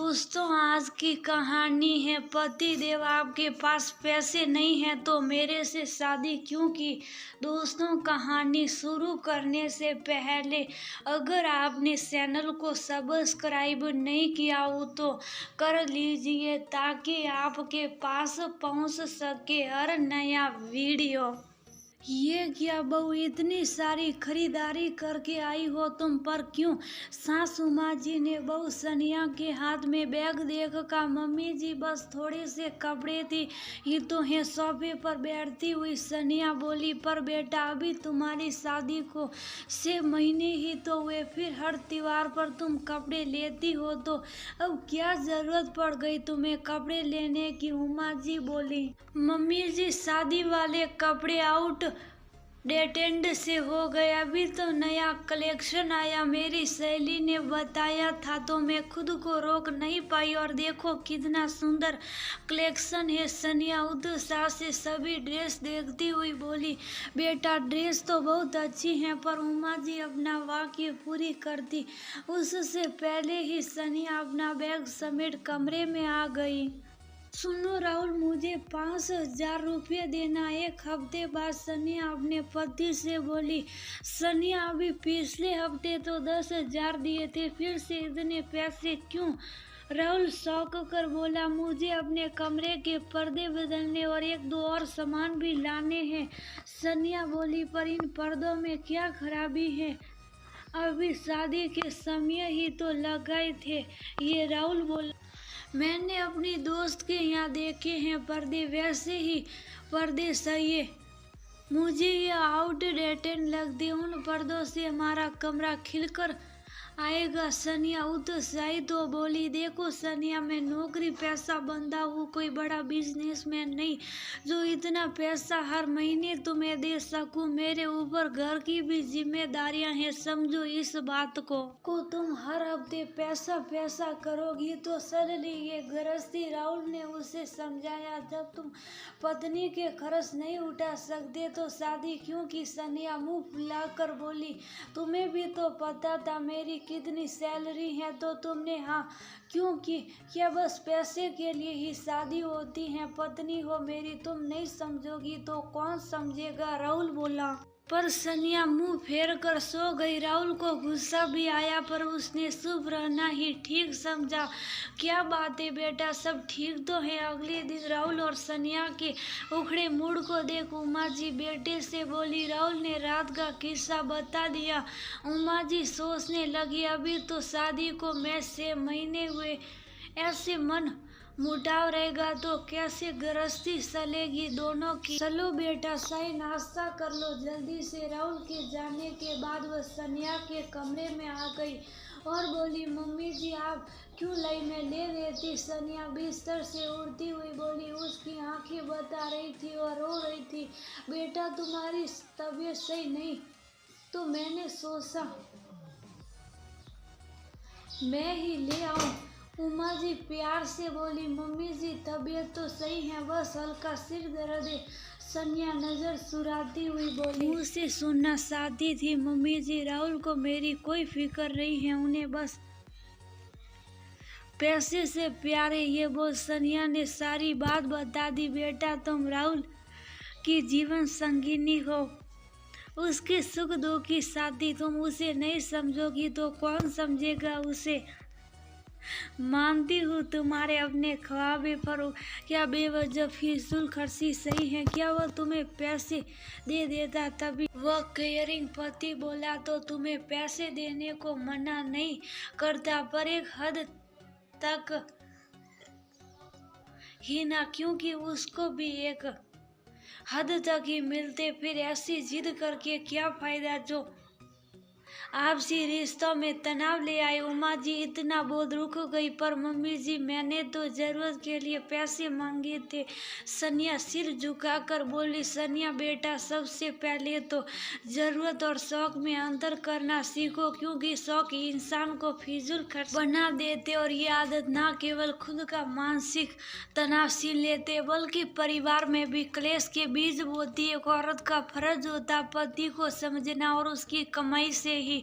दोस्तों, आज की कहानी है पति देव आपके पास पैसे नहीं है तो मेरे से शादी क्यों की। दोस्तों, कहानी शुरू करने से पहले अगर आपने चैनल को सब्सक्राइब नहीं किया हो तो कर लीजिए ताकि आपके पास पहुंच सके हर नया वीडियो। ये क्या बहू, इतनी सारी खरीदारी करके आई हो तुम, पर क्यों? सासू माँ जी ने बहू सनिया के हाथ में बैग देख का मम्मी जी बस थोड़े से कपड़े थी ये तो है। सोफे पर बैठती हुई सनिया बोली, पर बेटा अभी तुम्हारी शादी को 6 महीने ही तो हुए, फिर हर त्योहार पर तुम कपड़े लेती हो तो अब क्या जरूरत पड़ गई तुम्हें कपड़े लेने की? उमा जी बोली, मम्मी जी शादी वाले कपड़े आउट डेटेंड से हो गए, अभी तो नया कलेक्शन आया, मेरी सहेली ने बताया था तो मैं खुद को रोक नहीं पाई और देखो कितना सुंदर कलेक्शन है। सनिया उत्साह से सभी ड्रेस देखती हुई बोली, बेटा ड्रेस तो बहुत अच्छी हैं, पर उमा जी अपना वाक्य पूरी करती उससे पहले ही सनिया अपना बैग समेट कमरे में आ गई। सुनो राहुल, मुझे 5,000 रुपये देना। एक हफ्ते बाद सनिया अपने पति से बोली। सनिया, अभी पिछले हफ्ते तो 10,000 दिए थे, फिर से इतने पैसे क्यों? राहुल शौक कर बोला, मुझे अपने कमरे के पर्दे बदलने और एक दो और सामान भी लाने हैं। सनिया बोली, पर इन पर्दों में क्या खराबी है? अभी शादी के समय ही तो लगाए थे ये। राहुल बोला, मैंने अपनी दोस्त के यहाँ देखे हैं पर्दे, वैसे ही पर्दे सही है, मुझे ये आउटडेटेड लगते। उन पर्दों से हमारा कमरा खिलकर आएगा। सनिया उत्साहित तो बोली, देखो सनिया, मैं नौकरी पैसा बंदा हूँ, कोई बड़ा बिजनेसमैन नहीं जो इतना पैसा हर महीने तुम्हें दे सकूं। मेरे ऊपर घर की भी जिम्मेदारियां हैं, समझो इस बात को तुम हर हफ्ते पैसा पैसा करोगी तो सडनली ये गृहस्थी। राहुल ने उसे समझाया, जब तुम पत्नी के खर्च नहीं उठा सकते तो शादी क्यों की? सनिया मुंह फुलाकर बोली, तुम्हें भी तो पता था मेरी कितनी सैलरी है तो तुमने हाँ क्यों की? क्या बस पैसे के लिए ही शादी होती है? पत्नी हो मेरी, तुम नहीं समझोगी तो कौन समझेगा? राहुल बोला। पर सनिया मुंह फेर कर सो गई। राहुल को गुस्सा भी आया पर उसने चुप रहना ही ठीक समझा। क्या बात है बेटा, सब ठीक तो है? अगले दिन राहुल और सनिया के उखड़े मूड को देख उमा जी बेटे से बोली। राहुल ने रात का किस्सा बता दिया। उमा जी सोचने लगी, अभी तो शादी को मैं 6 महीने हुए, ऐसे मन मुटाव रहेगा तो कैसे गृहस्थी चलेगी दोनों की? चलो बेटा शाही नाश्ता कर लो जल्दी से। राहुल के जाने के बाद वह सनिया के कमरे में आ गई और बोली, मम्मी जी आप क्यों लाई? मैं ले लेती। सनिया बिस्तर से उड़ती हुई बोली, उसकी आंखें बता रही थी और रो रही थी, बेटा तुम्हारी तबीयत सही नहीं तो मैंने सोचा मैं ही ले आऊं। उमा जी प्यार से बोली, मम्मी जी तबीयत तो सही है, बस हल्का सिर दर्द है। सनिया नजर चुराती हुई बोली, मुझसे सुनना चाहती थी मम्मी जी, राहुल को मेरी कोई फिक्र नहीं है, उन्हें बस पैसे से प्यार है। ये बोल सनिया ने सारी बात बता दी। बेटा तुम राहुल की जीवन संगिनी हो, उसके सुख दुख की साथी, तुम उसे नहीं समझोगी तो कौन समझेगा उसे? मानती हूँ तुम्हारे अपने ख्वाब पर क्या बेवजह फिजूल खर्ची सही है। क्या वह तुम्हें पैसे दे देता तभी? वह केयरिंग पति बोला तो तुम्हें पैसे देने को मना नहीं करता, पर एक हद तक ही ना, क्योंकि उसको भी एक हद तक ही मिलते, फिर ऐसी जिद करके क्या फायदा जो आपसी रिश्तों में तनाव ले आए। उमा जी इतना बोल रुक गई, पर मम्मी जी मैंने तो जरूरत के लिए पैसे मांगे थे। सनिया सिर झुकाकर बोली, सनिया बेटा सबसे पहले तो जरूरत और शौक में अंतर करना सीखो, क्योंकि शौक इंसान को फिजूल खर्च बना देते और ये आदत न केवल खुद का मानसिक तनाव छीन लेते बल्कि परिवार में भी क्लेश के बीज बोती। एक औरत का फर्ज होता पति को समझना और उसकी कमाई से ही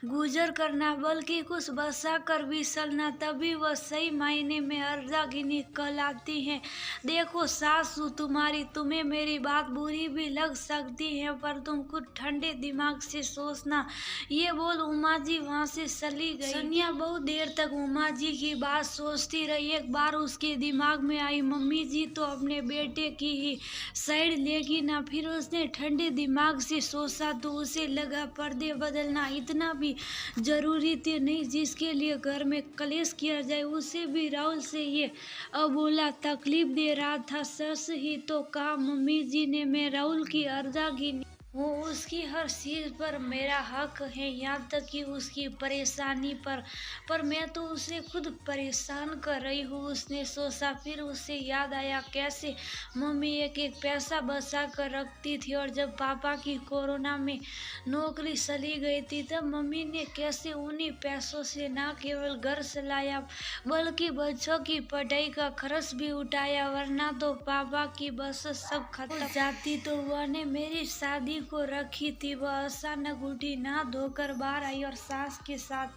गुजर करना, बल्कि कुछ बसा कर भी चलना, तभी वह सही मायने में अर्धांगिनी कहलाती है। देखो सासू तुम्हारी, तुम्हें मेरी बात बुरी भी लग सकती है, पर तुम कुछ ठंडे दिमाग से सोचना। ये बोल उमा जी वहाँ से चली गई। सनिया बहुत देर तक उमा जी की बात सोचती रही। एक बार उसके दिमाग में आई, मम्मी जी तो अपने बेटे की ही साइड लेगी ना। फिर उसने ठंडे दिमाग से सोचा तो उसे लगा पर्दे बदलना इतना भी जरूरी तो नहीं जिसके लिए घर में कलेश किया जाए। उसे भी राहुल से ये अबोला तकलीफ दे रहा था। सच ही तो कहा मम्मी जी ने, मैं राहुल की अर्धांगिनी हूँ, उसकी हर चीज पर मेरा हक है, यहाँ तक कि उसकी परेशानी पर मैं तो उसे खुद परेशान कर रही हूँ। उसने सोचा, फिर उसे याद आया कैसे मम्मी एक एक पैसा बचा कर रखती थी, और जब पापा की कोरोना में नौकरी चली गई थी तब मम्मी ने कैसे उन्हीं पैसों से न केवल घर चलाया बल्कि बच्चों की पढ़ाई का खर्च भी उठाया। वरना तो पापा की बस सब खत्म हो जाती। तो वह ने मेरी शादी को रखी थी। वह अचानक उठी, नहा धोकर बाहर आई और सास के साथ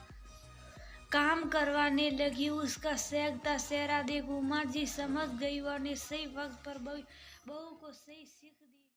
काम करवाने लगी। उसका सहकता चेहरा देख उमा जी समझ गई, वह ने सही वक्त पर बहू को सही सीख